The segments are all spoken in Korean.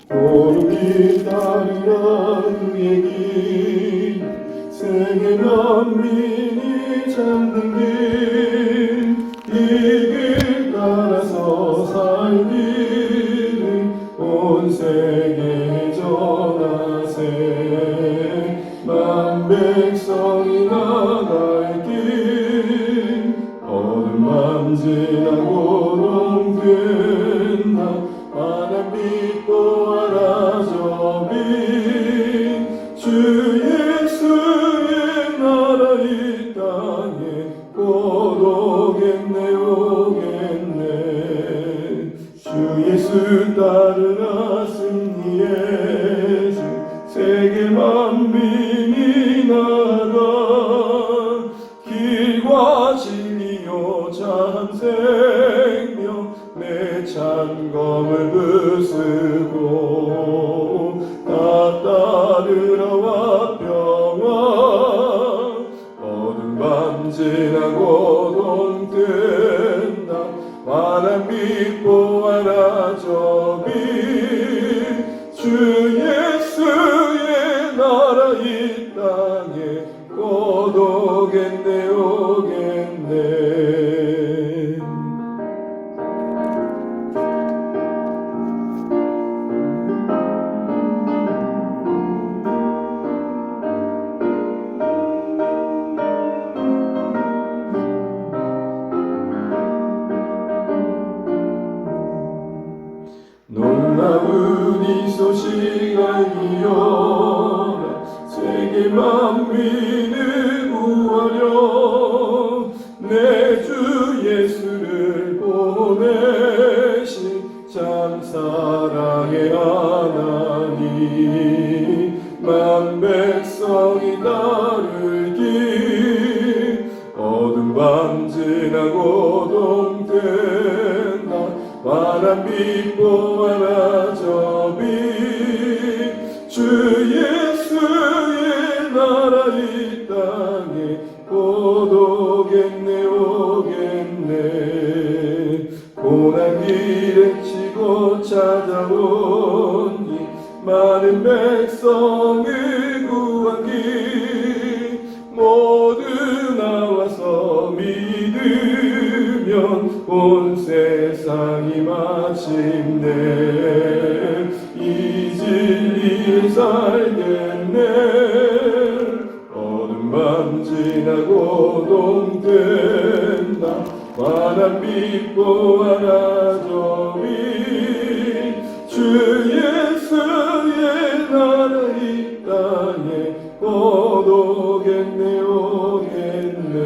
도둑이 따르라 그의 길 세계 만민이 잠든 길이길 따라서 살기를 온 세계에 전하세 만 백성이 나갈 길 어둠만 지나고 동된다 하늘 빛 보아라 저 빛 주 예수의 나라 이 땅에 곧 오겠네 오겠네 주 예수 따르라 승리의 주 세계 만민이 나가 길과 진리요 참 생명 내 찬검을 부수고 다 따르러와 평화 어둠 밤 지나고 동뜬다 환한 빛 보아라 저 빛 주 예수의 나라 이 땅에 곧 오겠네 오겠네 놀라운 이 소식 알리어라 세계 만민을 구하려 내 주 예수를 보내신 참 사랑의 하나님 만 백성이 따를 길 어둠 밤 지나고 동된다 환한 빛 보아라 저 빛 주 예수의 나라 이 땅에 곧 오겠네 오겠네 고난 길에 치고 찾아온 이 많은 백성을 구한 길 모두 나와서 믿으면 온 세상이 마침내 이 진리에 살겠네 어둠 밤 지나고 동된다 환한 빛 보아라 저 빛 주 예수의 나라 이 땅에 곧 오겠네 오겠네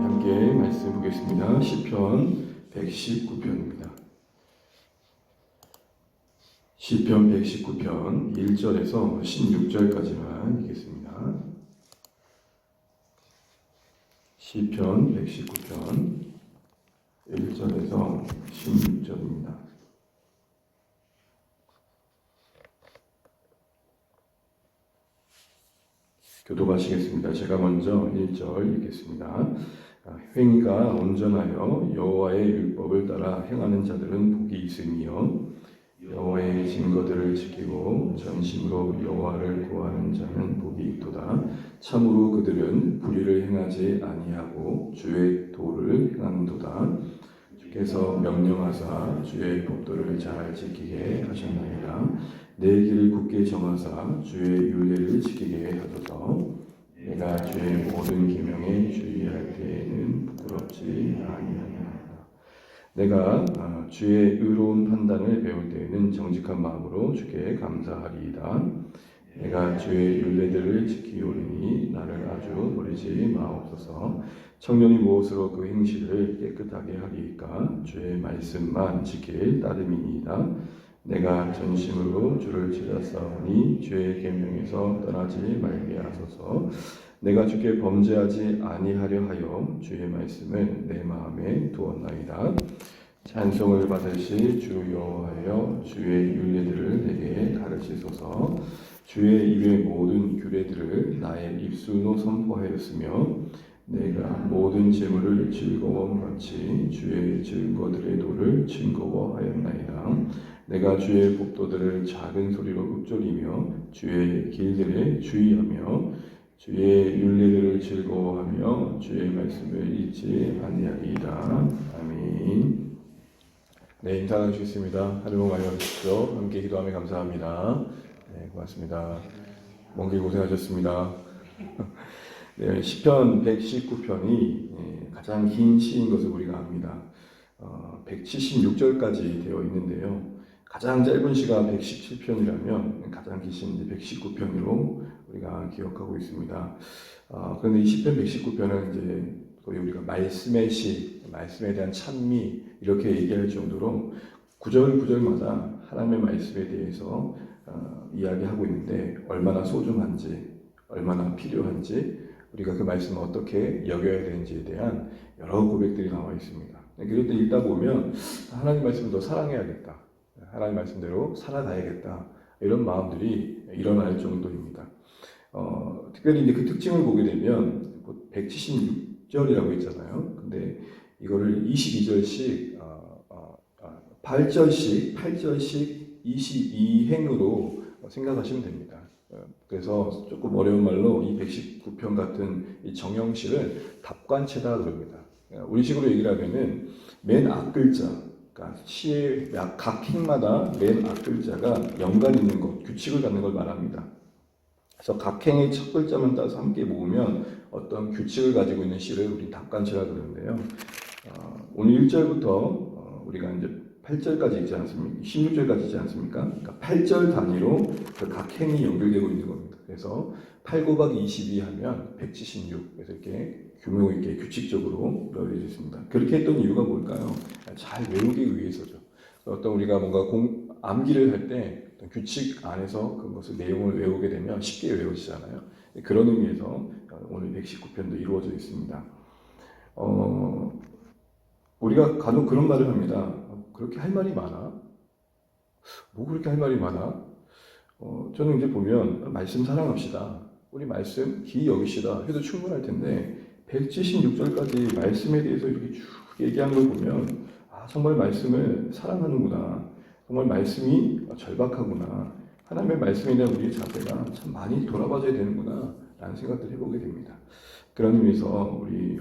함께 말씀 보겠습니다. 시편 119편입니다. 시편 119편 1절에서 16절까지만 읽겠습니다. 시편 119편 1절에서 16절입니다. 교독하시겠습니다. 제가 먼저 1절 읽겠습니다. 행위가 온전하여 여호와의 율법을 따라 행하는 자들은 복이 있으며 여호와의 증거들을 지키고 전심으로 여호와를 구하는 자는 복이 있도다. 참으로 그들은 불의를 행하지 아니하고 주의 도를 행하는도다. 주께서 명령하사 주의 법도를 잘 지키게 하셨나이다. 내 길을 굳게 정하사 주의 율례를 지키게 하소서. 내가 주의 모든 계명에 주의할 때에는 부끄럽지 아니하리이다. 내가 주의 의로운 판단을 배울 때에는 정직한 마음으로 주께 감사하리이다. 내가 주의 율례들을 지키오리니 나를 아주 버리지 마옵소서. 청년이 무엇으로 그 행실을 깨끗하게 하리이까? 주의 말씀만 지킬 따름이니이다. 내가 전심으로 주를 찾았사오니 주의 계명에서 떠나지 말게 하소서. 내가 주께 범죄하지 아니하려 하여 주의 말씀을 내 마음에 두었나이다. 찬송을 받으시 주 여호와여 주의 율례들을 내게 가르치소서. 주의 입의 모든 규례들을 나의 입술로 선포하였으며 내가 모든 재물을 즐거워같이 주의 증거들의 도를 즐거워하였나이다. 내가 주의 법도들을 작은 소리로 읊조리며 주의 길들에 주의하며 주의 율례들을 즐거워하며 주의 말씀을 잊지 아니하리이다. 아멘. 네, 인사 나누시겠습니다. 하늘 복 많이 받으십시오. 함께 기도하며 감사합니다. 네, 고맙습니다. 먼 길 고생하셨습니다. 네, 시편 119편이 가장 긴 시인 것을 우리가 압니다. 176절까지 되어 있는데요. 가장 짧은 시가 117편이라면 가장 기신 119편으로 우리가 기억하고 있습니다. 그런데 이 시편 119편은 이제 거의 우리가 말씀의 시, 말씀에 대한 찬미 이렇게 얘기할 정도로 구절마다 하나님의 말씀에 대해서 이야기하고 있는데 얼마나 소중한지, 얼마나 필요한지, 우리가 그 말씀을 어떻게 여겨야 되는지에 대한 여러 고백들이 나와 있습니다. 그럴 때 읽다 보면 하나님 말씀을 더 사랑해야겠다, 하나님 말씀대로 살아가야겠다, 이런 마음들이 일어날 정도입니다. 특별히 이제 그 특징을 보게 되면 176절이라고 있잖아요. 근데 이거를 22절씩 8절씩 22행으로 생각하시면 됩니다. 그래서 조금 어려운 말로 이 119편 같은 이 정형식을 답관체다 그럽니다. 우리식으로 얘기를 하면은 맨 앞글자, 그러니까 시의 각 행마다 맨 앞글자가 연관 있는 것, 규칙을 갖는 걸 말합니다. 그래서 각 행의 첫 글자만 따서 함께 모으면 어떤 규칙을 가지고 있는 시를 우리 답관체라 그러는데요. 오늘 1절부터 우리가 이제 8절까지 있지 않습니까? 16절까지 있지 않습니까? 그러니까 8절 단위로 그 각 행이 연결되고 있는 겁니다. 그래서 8 곱하기 22 하면 176. 그래서 이렇게 규모 있게 규칙적으로 되어 있습니다. 그렇게 했던 이유가 뭘까요? 잘 외우기 위해서죠. 어떤 우리가 뭔가 암기를 할 때 규칙 안에서 그것을 내용을 외우게 되면 쉽게 외워지잖아요. 그런 의미에서 오늘 119편도 이루어져 있습니다. 우리가 간혹 그런 말을 합니다. 그렇게 할 말이 많아? 뭐 그렇게 할 말이 많아? 저는 이제 보면 말씀 사랑합시다, 우리 말씀 기이 여기시다 해도 충분할 텐데 176절까지 말씀에 대해서 이렇게 쭉 얘기한 걸 보면 정말 말씀을 사랑하는구나, 정말 말씀이 절박하구나, 하나님의 말씀에 대한 우리의 자세가 참 많이 돌아봐줘야 되는구나 라는 생각들을 해보게 됩니다. 그런 의미에서 우리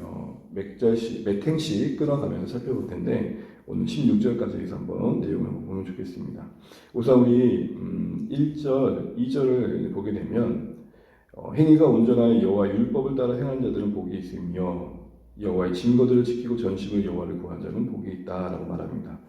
몇 행씩 끊어가면서 살펴볼 텐데 오늘 16절까지 해서 한번 내용을 한번 보면 좋겠습니다. 우선 우리 1절, 2절을 보게 되면 행위가 온전하여 여호와의 율법을 따라 행하는 자들은 복이 있으며 여호와의 증거들을 지키고 전심을 여호와를 구하는 자는 복이 있다라고 말합니다.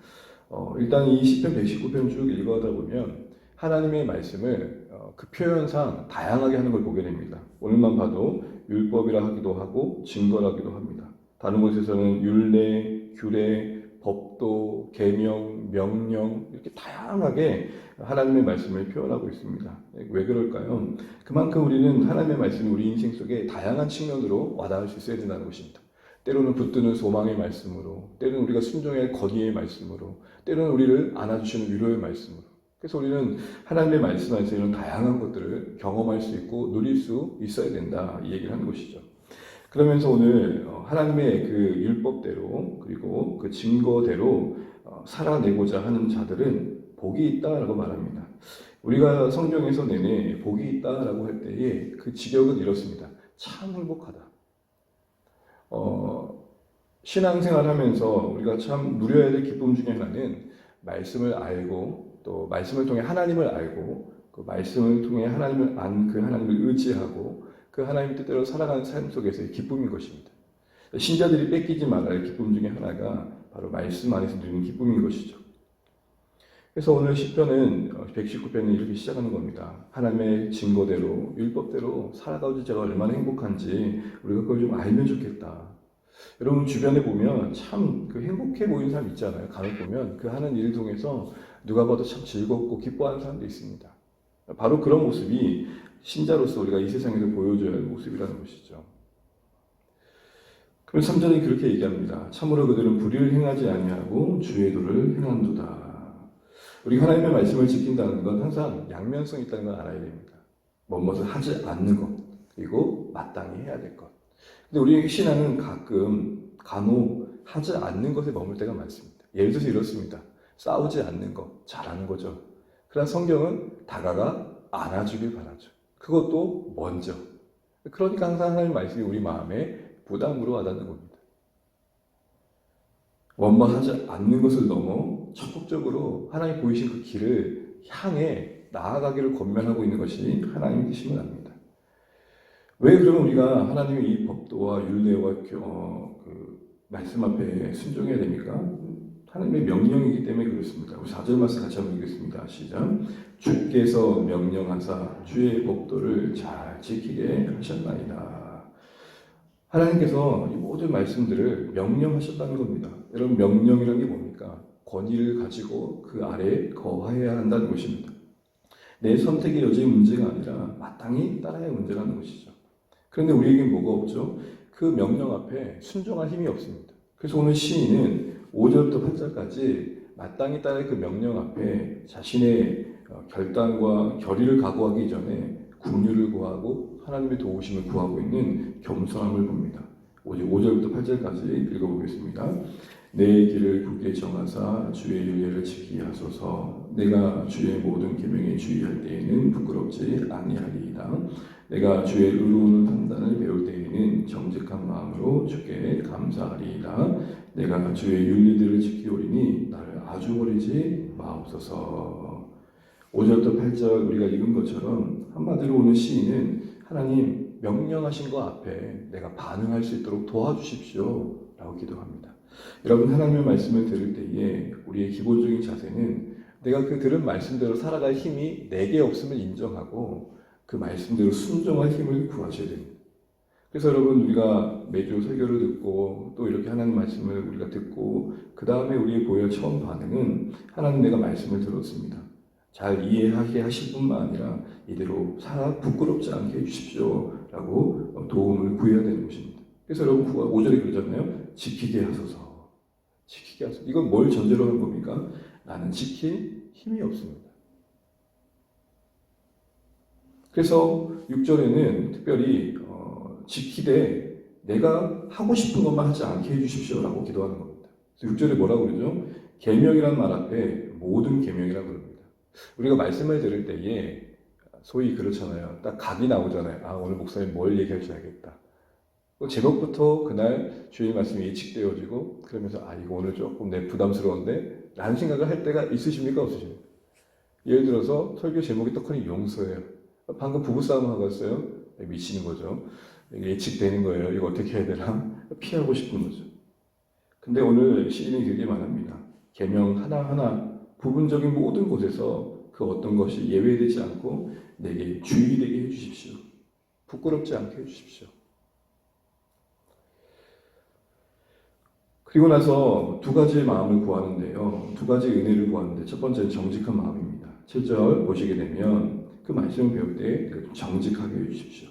일단 이 시편 119편 쭉 읽어가다 보면 하나님의 말씀을 그 표현상 다양하게 하는 걸 보게 됩니다. 오늘만 봐도 율법이라 하기도 하고 증거라기도 합니다. 다른 곳에서는 율례, 규례, 법도, 계명, 명령 이렇게 다양하게 하나님의 말씀을 표현하고 있습니다. 왜 그럴까요? 그만큼 우리는 하나님의 말씀이 우리 인생 속에 다양한 측면으로 와닿을 수 있어야 된다는 것입니다. 때로는 붙드는 소망의 말씀으로, 때로는 우리가 순종의 건의의 말씀으로, 때로는 우리를 안아주시는 위로의 말씀으로. 그래서 우리는 하나님의 말씀 안에서 이런 다양한 것들을 경험할 수 있고 누릴 수 있어야 된다, 이 얘기를 하는 것이죠. 그러면서 오늘 하나님의 그 율법대로 그리고 그 증거대로 살아내고자 하는 자들은 복이 있다라고 말합니다. 우리가 성경에서 내내 복이 있다라고 할 때에 그 직역은 이렇습니다. 참 행복하다. 신앙생활 하면서 우리가 참 누려야 될 기쁨 중에 하나는 말씀을 알고 또 말씀을 통해 하나님을 알고 그 말씀을 통해 하나님을 그 하나님을 의지하고 그 하나님의 뜻대로 살아가는 삶 속에서의 기쁨인 것입니다. 신자들이 뺏기지 말아야 할 기쁨 중에 하나가 바로 말씀 안에서 누리는 기쁨인 것이죠. 그래서 오늘 시편은 119편은 이렇게 시작하는 겁니다. 하나님의 증거대로 율법대로 살아가고자 제가 얼마나 행복한지 우리가 그걸 좀 알면 좋겠다. 여러분 주변에 보면 참 그 행복해 보이는 사람 있잖아요. 간혹 보면 그 하는 일 통해서 누가 봐도 참 즐겁고 기뻐하는 사람도 있습니다. 바로 그런 모습이 신자로서 우리가 이 세상에서 보여줘야 할 모습이라는 것이죠. 그럼 3절이 그렇게 얘기합니다. 참으로 그들은 불의를 행하지 아니하고 주의 도를 행한도다. 우리가 하나님의 말씀을 지킨다는 건 항상 양면성이 있다는 걸 알아야 됩니다. 뭐뭇을 하지 않는 것, 그리고 마땅히 해야 될 것. 근데 우리 신앙은 간혹 하지 않는 것에 머물 때가 많습니다. 예를 들어서 이렇습니다. 싸우지 않는 것, 잘하는 거죠. 그러나 성경은 다가가 안아주길 바라죠. 그것도 먼저. 그러니까 항상 하나님의 말씀이 우리 마음에 부담으로 와닿는 겁니다. 원망하지 않는 것을 넘어 적극적으로 하나님 보이신 그 길을 향해 나아가기를 권면하고 있는 것이 하나님의 뜻임을 압니다. 왜 그러면 우리가 하나님의 이 법도와 율례와 말씀 앞에 순종해야 됩니까? 하나님의 명령이기 때문에 그렇습니다. 우리 4절 말씀 같이 한번 읽겠습니다. 시작. 주께서 명령하사 주의 법도를 잘 지키게 하셨나이다. 하나님께서 이 모든 말씀들을 명령하셨다는 겁니다. 여러분, 명령이라는 게 뭡니까? 권위를 가지고 그 아래에 거하여야 한다는 것입니다. 내 선택의 여지의 문제가 아니라 마땅히 따라야 문제라는 것이죠. 그런데 우리에겐 뭐가 없죠? 그 명령 앞에 순종할 힘이 없습니다. 그래서 오늘 시인은 5절부터 8절까지 마땅히 따를 그 명령 앞에 자신의 결단과 결의를 각오하기 전에 긍휼을 구하고 하나님의 도우심을 구하고 있는 겸손함을 봅니다. 5절부터 8절까지 읽어보겠습니다. 내 길을 굳게 정하사 주의 율례를 지키게 하소서. 내가 주의 모든 계명에 주의할 때에는 부끄럽지 아니하리이다. 내가 주의 의로운 판단을 배울 때에는 정직한 마음으로 주께 감사하리이다. 내가 주의 윤리들을 지키오리니 나를 아주 버리지 마옵소서. 5절부터 8절 우리가 읽은 것처럼 한마디로 오늘 시인은 하나님 명령하신 것 앞에 내가 반응할 수 있도록 도와주십시오 라고 기도합니다. 여러분, 하나님의 말씀을 들을 때에 우리의 기본적인 자세는 내가 그 들은 말씀대로 살아갈 힘이 내게 없음을 인정하고 그 말씀대로 순종할 힘을 구하셔야 됩니다. 그래서 여러분, 우리가 매주 설교를 듣고 또 이렇게 하나님 말씀을 우리가 듣고 그 다음에 우리의 보여야 처음 반응은 하나님, 내가 말씀을 들었습니다. 잘 이해하게 하실 뿐만 아니라 이대로 살아 부끄럽지 않게 해주십시오 라고 도움을 구해야 되는 것입니다. 그래서 여러분, 5절에 그러잖아요. 지키게 하소서. 지키게 하소서. 이건 뭘 전제로 하는 겁니까? 나는 지킬 힘이 없습니다. 그래서 6절에는 특별히 지키되 내가 하고 싶은 것만 하지 않게 해주십시오라고 기도하는 겁니다. 그래서 6절에 뭐라고 그러죠? 계명이라는 말 앞에 모든 계명이라고 그럽니다. 우리가 말씀을 들을 때에 소위 그렇잖아요. 딱 각이 나오잖아요. 아, 오늘 목사님 뭘 얘기하셔야겠다. 제목부터 그날 주의 말씀이 예측되어지고 그러면서 이거 오늘 조금 내 부담스러운데 라는 생각을 할 때가 있으십니까? 없으십니까? 예를 들어서 설교 제목이 떡하니 용서예요. 방금 부부싸움 하고 왔어요. 미치는 거죠. 예측되는 거예요. 이거 어떻게 해야 되나? 피하고 싶은 거죠. 근데 오늘 시인이 되게 말합니다. 계명 하나하나 부분적인 모든 곳에서 그 어떤 것이 예외되지 않고 내게 주의되게 해주십시오. 부끄럽지 않게 해주십시오. 그리고 나서 두 가지의 마음을 구하는데요. 두 가지 은혜를 구하는데 첫 번째는 정직한 마음입니다. 7절 보시게 되면 그 말씀을 배울 때 정직하게 해주십시오.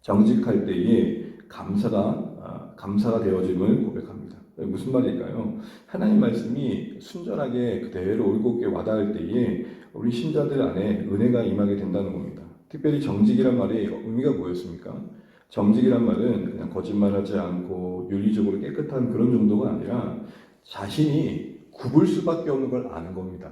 정직할 때에 감사가 되어짐을 고백합니다. 무슨 말일까요? 하나님 말씀이 순전하게 그대로 올곧게 와닿을 때에 우리 신자들 안에 은혜가 임하게 된다는 겁니다. 특별히 정직이란 말의 의미가 뭐였습니까? 정직이란 말은 그냥 거짓말하지 않고 윤리적으로 깨끗한 그런 정도가 아니라 자신이 굽을 수밖에 없는 걸 아는 겁니다.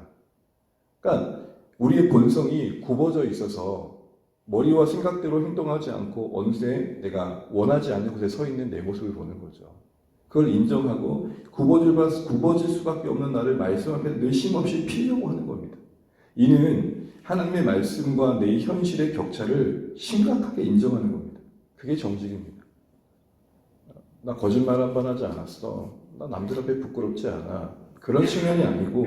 그러니까 우리의 본성이 굽어져 있어서 머리와 생각대로 행동하지 않고 어느새 내가 원하지 않는 곳에 서 있는 내 모습을 보는 거죠. 그걸 인정하고 굽어질 수밖에 없는 나를 말씀 앞에 늘 쉼없이 피려고 하는 겁니다. 이는 하나님의 말씀과 내 현실의 격차를 심각하게 인정하는 겁니다. 그게 정직입니다. 나 거짓말 한 번 하지 않았어. 나 남들 앞에 부끄럽지 않아. 그런 측면이 아니고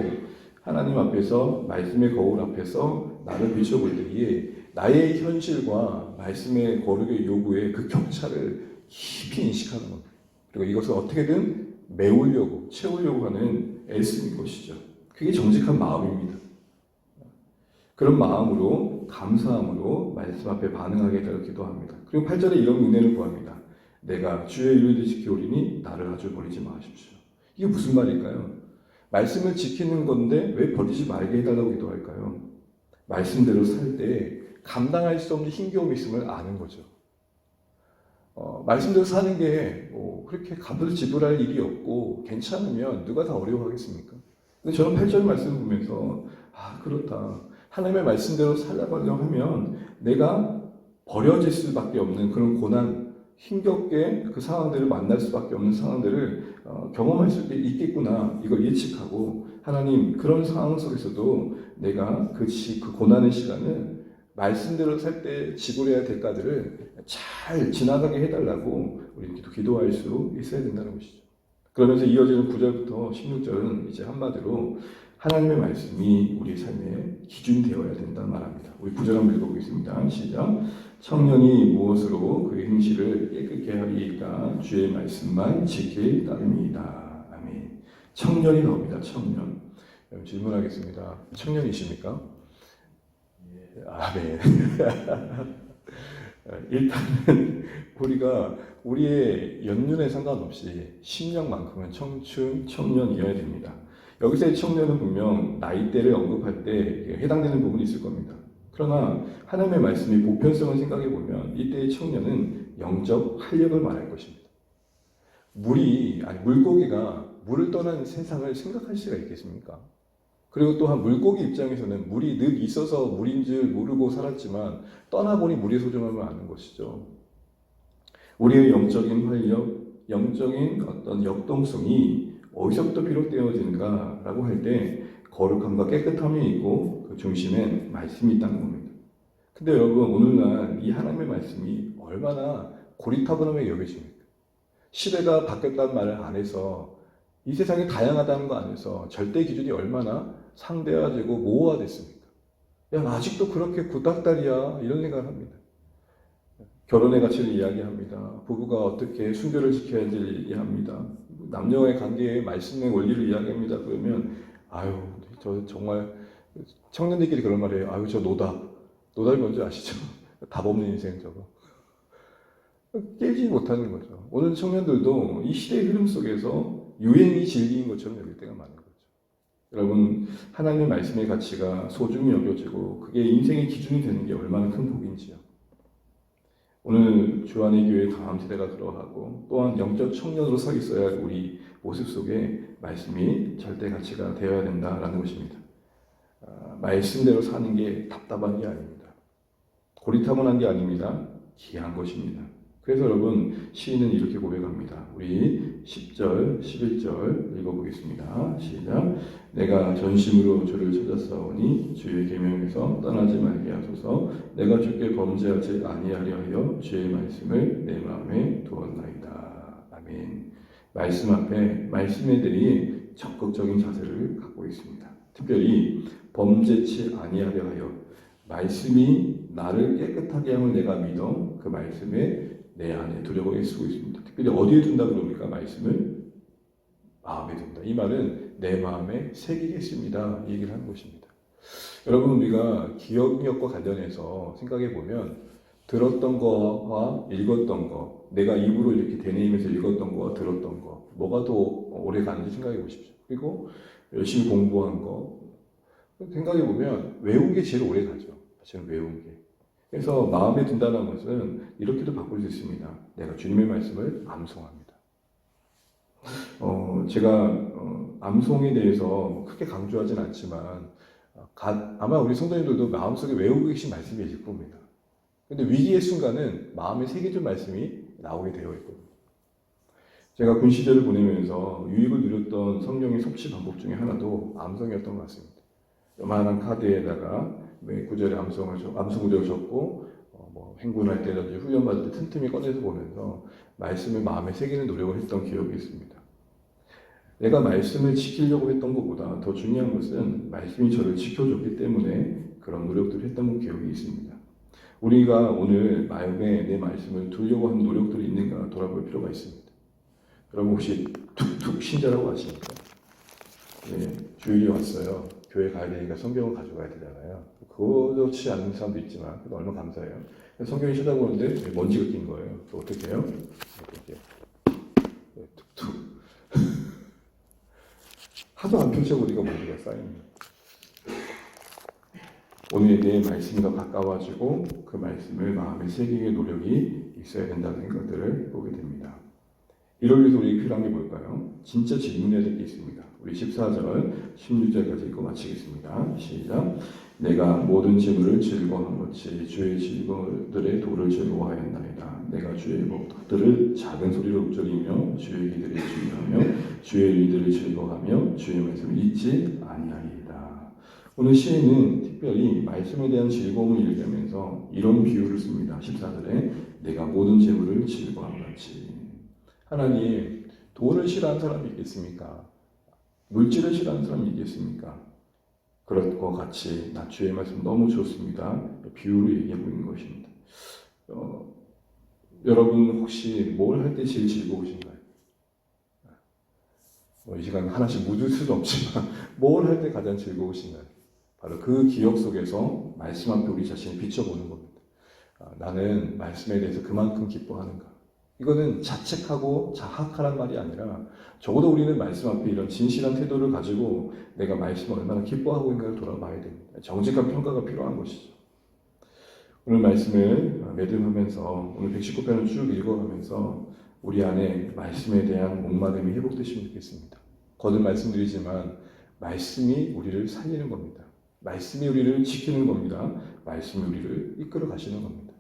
하나님 앞에서 말씀의 거울 앞에서 나를 비춰볼 때에 나의 현실과 말씀의 거룩의 요구의 그 격차를 깊이 인식하는 겁니다. 그리고 이것을 어떻게든 메우려고 채우려고 하는 애쓰는 것이죠. 그게 정직한 마음입니다. 그런 마음으로 감사함으로 말씀 앞에 반응하게 되도록 기도합니다. 그리고 8절에 이런 은혜를 구합니다. 내가 주의 율례를 지키오리니 나를 아주 버리지 마십시오. 이게 무슨 말일까요? 말씀을 지키는 건데 왜 버리지 말게 해달라고 기도할까요? 말씀대로 살 때 감당할 수 없는 힘겨움이 있음을 아는 거죠. 말씀대로 사는 게 그렇게 값을 지불할 일이 없고 괜찮으면 누가 다 어려워하겠습니까? 근데 저는 8절 말씀 보면서 그렇다. 하나님의 말씀대로 살아가려고 하면 내가 버려질 수밖에 없는 그런 고난, 힘겹게 그 상황들을 만날 수밖에 없는 상황들을 경험할 수 있겠구나. 이걸 예측하고 하나님 그런 상황 속에서도 내가 그 고난의 시간을 말씀대로 살 때 지불해야 될 대가들을 잘 지나가게 해달라고 우리 기도할 수 있어야 된다는 것이죠. 그러면서 이어지는 9절부터 16절은 이제 한마디로 하나님의 말씀이 우리 삶의 기준이 되어야 된다 말합니다. 우리 9절 한번 읽어보겠습니다. 시작. 청년이 무엇으로 그의 행실을 깨끗게 하리이까 주의 말씀만 지킬 따름이다. 아멘. 청년이 나옵니다. 청년. 질문하겠습니다. 청년이십니까? 아멘. 일단은 우리가 우리의 연륜에 상관없이 심령만큼은 청춘, 청년이어야 됩니다. 여기서의 청년은 분명 나이대를 언급할 때 해당되는 부분이 있을 겁니다. 그러나 하나님의 말씀이 보편성을 생각해 보면 이때의 청년은 영적 활력을 말할 것입니다. 물고기가 물을 떠난 세상을 생각할 수가 있겠습니까? 그리고 또한 물고기 입장에서는 물이 늘 있어서 물인 줄 모르고 살았지만 떠나보니 물의 소중함을 아는 것이죠. 우리의 영적인 활력, 영적인 어떤 역동성이 어디서부터 비롯되어지는가라고 할 때 거룩함과 깨끗함이 있고 그 중심엔 말씀이 있다는 겁니다. 근데 여러분 오늘날 이 하나님의 말씀이 얼마나 고리타분하게 여겨집니까? 시대가 바뀌었다는 말을 안 해서 이 세상이 다양하다는 거 안에서 절대 기준이 얼마나 상대화되고 모호화됐습니까? 야, 아직도 그렇게 구닥다리야 이런 생각을 합니다. 결혼의 가치를 이야기합니다. 부부가 어떻게 순결을 지켜야 될지 이야기합니다. 남녀의 관계의 말씀의 원리를 이야기합니다. 그러면 저 정말 청년들끼리 그런 말이에요. 저 노답이 뭔지 아시죠? 답 없는 인생 저거. 깨지 못하는 거죠. 오늘 청년들도 이 시대의 흐름 속에서 유행이 진리인 것처럼 여길 때가 많은 거죠. 여러분, 하나님의 말씀의 가치가 소중히 여겨지고 그게 인생의 기준이 되는 게 얼마나 큰 복인지요. 오늘 주안의 교회 다음 세대가 들어가고 또한 영적 청년으로 서 있어야 할 우리 모습 속에 말씀이 절대 가치가 되어야 된다라는 것입니다. 말씀대로 사는 게 답답한 게 아닙니다. 고리타분한 게 아닙니다. 귀한 것입니다. 그래서 여러분 시인은 이렇게 고백합니다. 우리 10절, 11절 읽어보겠습니다. 시작. 내가 전심으로 주를 찾았사오니 주의 계명에서 떠나지 말게 하소서. 내가 주께 범죄하지 아니하려 하여 주의 말씀을 내 마음에 두었나이다. 아멘. 말씀 앞에 말씀에 대해 적극적인 자세를 갖고 있습니다. 특별히 범죄치 아니하려 하여 말씀이 나를 깨끗하게 함을 내가 믿어 그 말씀에 내 안에 두려고 쓰고 있습니다. 특별히 어디에 둔다 그럽니까? 말씀을 마음에 둔다. 이 말은 내 마음에 새기겠습니다. 이 얘기를 하는 것입니다. 여러분 우리가 기억력과 관련해서 생각해 보면 들었던 거와 읽었던 거, 내가 입으로 이렇게 되뇌이면서 읽었던 거와 들었던 거, 뭐가 더 오래 가는지 생각해 보십시오. 그리고 열심히 공부한 거 생각해 보면 외운 게 제일 오래 가죠. 사실은 외운 게. 그래서 마음에 든다는 것은 이렇게도 바꿀 수 있습니다. 내가 주님의 말씀을 암송합니다. 제가 암송에 대해서 크게 강조하진 않지만 아마 우리 성도님들도 마음속에 외우고 계신 말씀이 있을 겁니다. 근데 위기의 순간은 마음에 새겨진 말씀이 나오게 되어 있거든요. 제가 군 시절을 보내면서 유익을 누렸던 성령의 섭씨 방법 중에 하나도 암송이었던 것 같습니다. 요만한 카드에다가 매 구절에 암송 구절을 적고 행군할 때든지 훈련 받을 때 틈틈이 꺼내서 보면서 말씀을 마음에 새기는 노력을 했던 기억이 있습니다. 내가 말씀을 지키려고 했던 것보다 더 중요한 것은 말씀이 저를 지켜줬기 때문에 그런 노력들을 했던 기억이 있습니다. 우리가 오늘 마음에 내 말씀을 두려고 하는 노력들이 있는가 돌아볼 필요가 있습니다. 여러분 혹시 툭툭 신자라고 아십니까? 네, 주일이 왔어요. 교회 가야 되니까 성경을 가져가야 되잖아요. 그렇지 않는 사람도 있지만 얼마나 감사해요. 성경을 쳐다보는데 먼지가 낀 거예요. 어떻게 해요? 이렇게 툭툭 하도 안 펼쳐보니까 먼지가 쌓입니다. 오늘의 말씀이 더 가까워지고 그 말씀을 마음에 새기는 노력이 있어야 된다는 생각들을 보게 됩니다. 이를 위해서 우리에게 필요한 게 뭘까요? 진짜 질문해야 될 게 있습니다. 우리 14절, 16절까지 읽고 마치겠습니다. 시작. 내가 모든 재물을 즐거워한 것이 주의 질거들의 도를 즐거워하였나이다. 내가 주의 목들을 작은 소리로 읊조리며 주의 기들을 즐거워하며 주의 일들을 즐거워하며 주의 말씀을 잊지 아니하리이다. 오늘 시인은 특별히 말씀에 대한 즐거움을 얘기하면서 이런 비유를 씁니다. 14절에 내가 모든 재물을 즐거워한 것이. 하나님, 돈을 싫어하는 사람이 있겠습니까? 물질을 싫어하는 사람이 있겠습니까? 그럴 것 같이 나 주의 말씀 너무 좋습니다. 비유로 얘기하고 있는 것입니다. 여러분 혹시 뭘 할 때 제일 즐거우신가요? 이 시간 하나씩 묻을 수도 없지만 뭘 할 때 가장 즐거우신가요? 바로 그 기억 속에서 말씀 앞에 우리 자신을 비춰보는 겁니다. 나는 말씀에 대해서 그만큼 기뻐하는가? 이거는 자책하고 자학하란 말이 아니라 적어도 우리는 말씀 앞에 이런 진실한 태도를 가지고 내가 말씀을 얼마나 기뻐하고 있는가를 돌아봐야 됩니다. 정직한 평가가 필요한 것이죠. 오늘 말씀을 매듭하면서 오늘 119편을 쭉 읽어가면서 우리 안에 말씀에 대한 목마름이 회복되시면 좋겠습니다. 거듭 말씀드리지만 말씀이 우리를 살리는 겁니다. 말씀이 우리를 지키는 겁니다. 말씀이 우리를 이끌어 가시는 겁니다.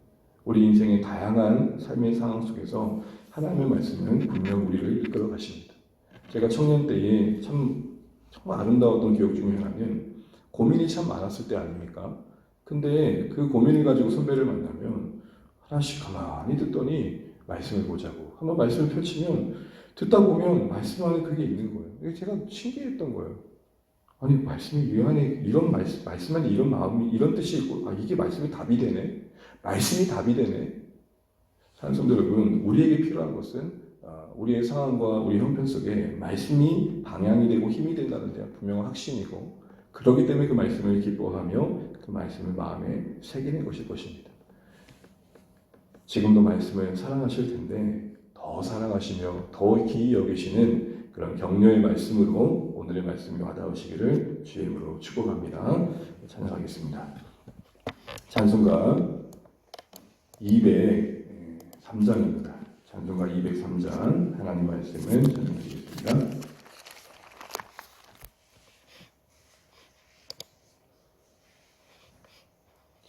우리 인생의 다양한 삶의 상황 속에서 하나님의 말씀은 분명 우리를 이끌어 가십니다. 제가 청년 때에 정말 아름다웠던 기억 중에 하나는 고민이 참 많았을 때 아닙니까? 근데 그 고민을 가지고 선배를 만나면 하나씩 가만히 듣더니 말씀을 보자고. 한번 말씀을 펼치면 듣다 보면 말씀 안에 그게 있는 거예요. 제가 신기했던 거예요. 아니 말씀이 이 안에 이런 말씀 안에 이런 마음이 이런 뜻이 있고 이게 말씀이 답이 되네. 말씀이 답이 되네. 찬송들 여러분, 우리에게 필요한 것은 우리의 상황과 우리 형편 속에 말씀이 방향이 되고 힘이 된다는 데 분명한 확신이고 그렇기 때문에 그 말씀을 기뻐하며 그 말씀을 마음에 새기는 것일 것입니다. 지금도 말씀을 사랑하실 텐데 더 사랑하시며 더 기이 여기시는 그런 격려의 말씀으로 오늘의 말씀이 와닿으시기를 주의 이름으로 축복합니다. 찬양하겠습니다. 찬송가 203장입니다. 찬송가 203장 하나님 말씀을 전해드리겠습니다.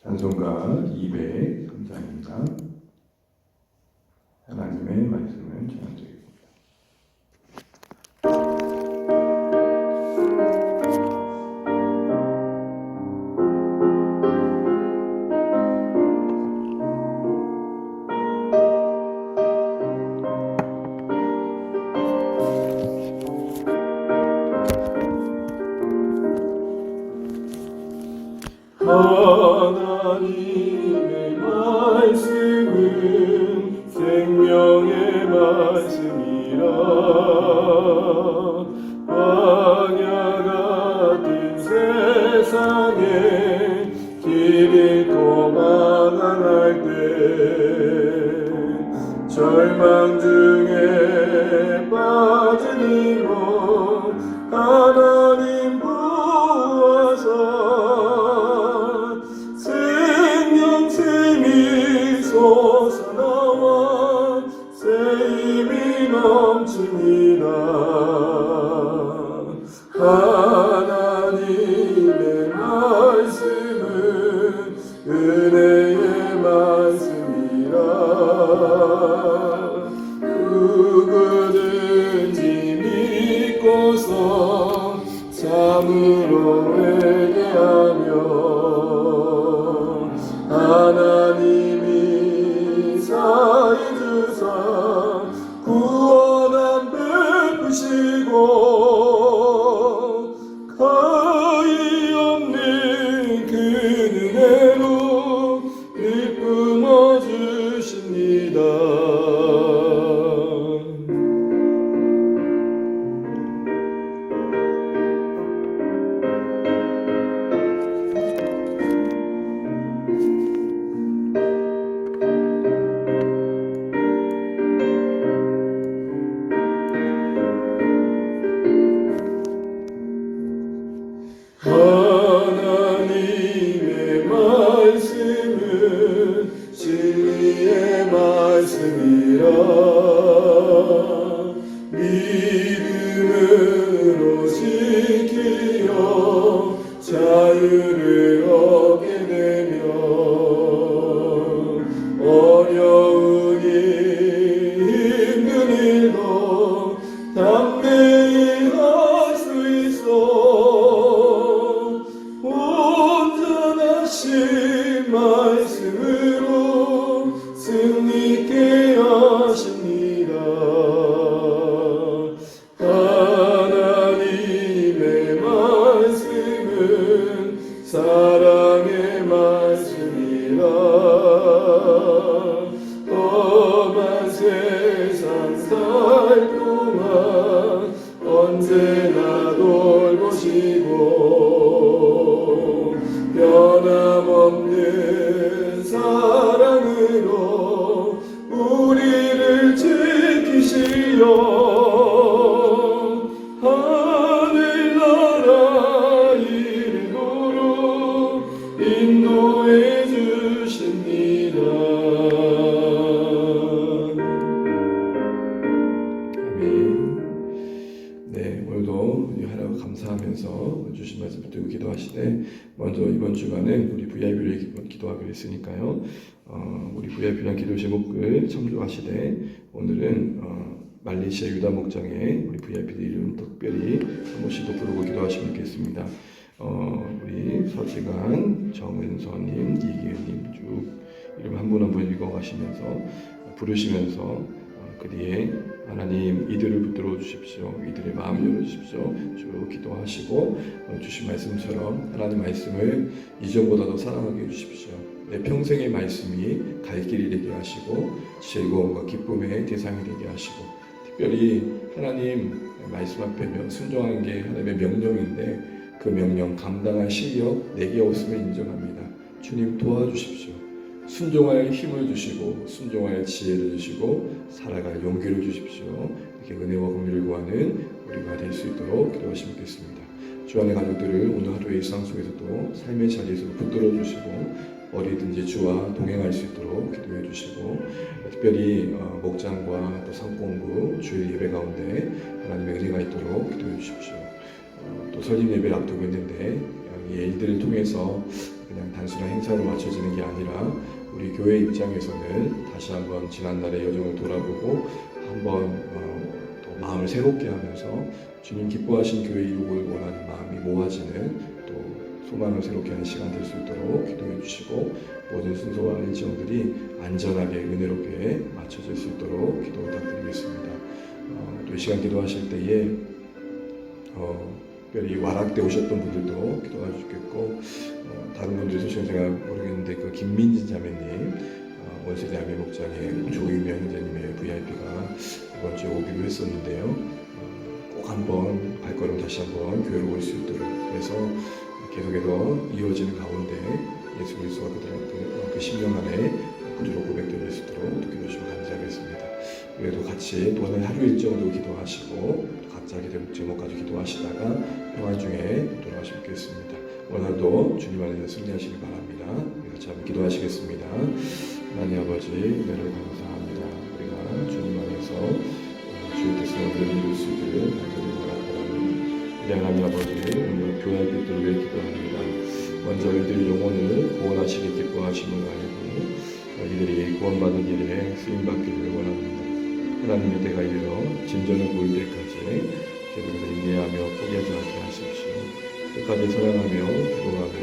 찬송가 203장입니다. 하나님의 말씀을 전해드리겠습니다. 하나님의 말씀은 생명의 말씀이라 광야 같은 세상에 길 잃고 망할 때 절망 중에 빠진 이로 하나님 부어서 생명샘이 솟아나와 새 힘이 넘칩니다. 하나님의 말씀은 은혜의 말씀이라 누구든지 믿고서 참으로 회개하며 하나님이 사해 주사 구원함 베푸시고 거의 없는 그 은혜로 늘 뿜어 주십니다. 하나님의 말씀이라 믿음으로 지키어 자유를 얻게 되면 어려운 일 힘든 일도 담대히 할 수 있어 온전하신 말씀으로 승리케 하십니다. 하나님의 말씀은 사랑의 말씀이라 험한 세상 살 동안 언제나 돌보시고 변함없는 사랑으로 우리를 지키시려 하늘나라 이르도록 인도해 주십니다. 아멘. 네, 오늘도 하나님 감사하면서 주신 말씀 붙들고 기도하시되 먼저 이번 주간은 우리 VIP를 기도하기로 했으니까요. 우리 VIP랑 기도 제목을 참조하시되 오늘은 말레이시아 유다 목장에 우리 VIP들 이름 특별히 한 번씩 더 부르고 기도하시면 좋겠습니다. 우리 서지관, 정은서님, 이기은님 쭉 이름 한 분 한 분 읽어가시면서 부르시면서 그 뒤에 하나님 이들을 붙들어 주십시오. 이들의 마음을 열어주십시오. 쭉 기도하시고 주신 말씀처럼 하나님 말씀을 이전보다 더 사랑하게 해주십시오. 내 평생의 말씀이 갈 길이 되게 하시고 즐거움과 기쁨의 대상이 되게 하시고 특별히 하나님 말씀 앞에 순종하는 게 하나님의 명령인데 그 명령 감당할 실력 내게 없음을 인정합니다. 주님 도와주십시오. 순종할 힘을 주시고 순종할 지혜를 주시고 살아갈 용기를 주십시오. 이렇게 은혜와 긍휼을 구하는 우리가 될 수 있도록 기도하시면 좋겠습니다. 주 안의 가족들을 오늘 하루의 일상 속에서도 삶의 자리에서 붙들어 주시고 어디든지 주와 동행할 수 있도록 기도해 주시고 특별히 목장과 또 상공부 주일 예배 가운데 하나님의 은혜가 있도록 기도해 주십시오. 또 설립 예배를 앞두고 있는데 이 일들을 통해서 그냥 단순한 행사로 맞춰지는 게 아니라 우리 교회 입장에서는 다시 한번 지난날의 여정을 돌아보고 한번 또 마음을 새롭게 하면서 주님 기뻐하신 교회 이룩을 원하는 마음이 모아지는 또 소망을 새롭게 하는 시간 될 수 있도록 기도해 주시고 모든 순서와 일정들이 안전하게 은혜롭게 맞춰질 수 있도록 기도 부탁드리겠습니다. 또 이 시간 기도하실 때에 특별히 와락 때 오셨던 분들도 기도해 주겠고 다른 분들 소식은 제가 모르겠는데 그 김민진 자매님 원세대학교 목장의 조유명 형제님의 VIP가 이번 주에 오기로 했었는데요. 꼭 한번 발걸음 다시 한번 교회로 올 수 있도록 그래서 계속해서 이어지는 가운데 예수 그리스도가 그 10년 안에 구주로 고백될 수 있도록 기도하시면 감사하겠습니다. 그래도 같이 또 오늘 하루 일정도 기도하시고 각자 기도 제목까지 기도하시다가 평화 중에 돌아가시면 좋겠습니다. 오늘도 주님 안에서 승리하시길 바랍니다. 같이 한번 기도하시겠습니다. 하나님 아버지 은혜를 감사합니다. 우리가 주님 안에서 주의 뜻을 이룰 수 있기를 간절히 바랍니다. 우리 하나님 아버지 오늘 교회 빛들을 위해 기도합니다. 먼저 이들의 영혼을 구원하시기 기뻐하심을 알고 이들이 구원받은 일에 쓰임받기를 원합니다. 하나님의 때가 이르러 진전을 보일 때까지 계속해서 인내하며 포기하지 않게 하십시오. 끝까지 사랑하며 기도하며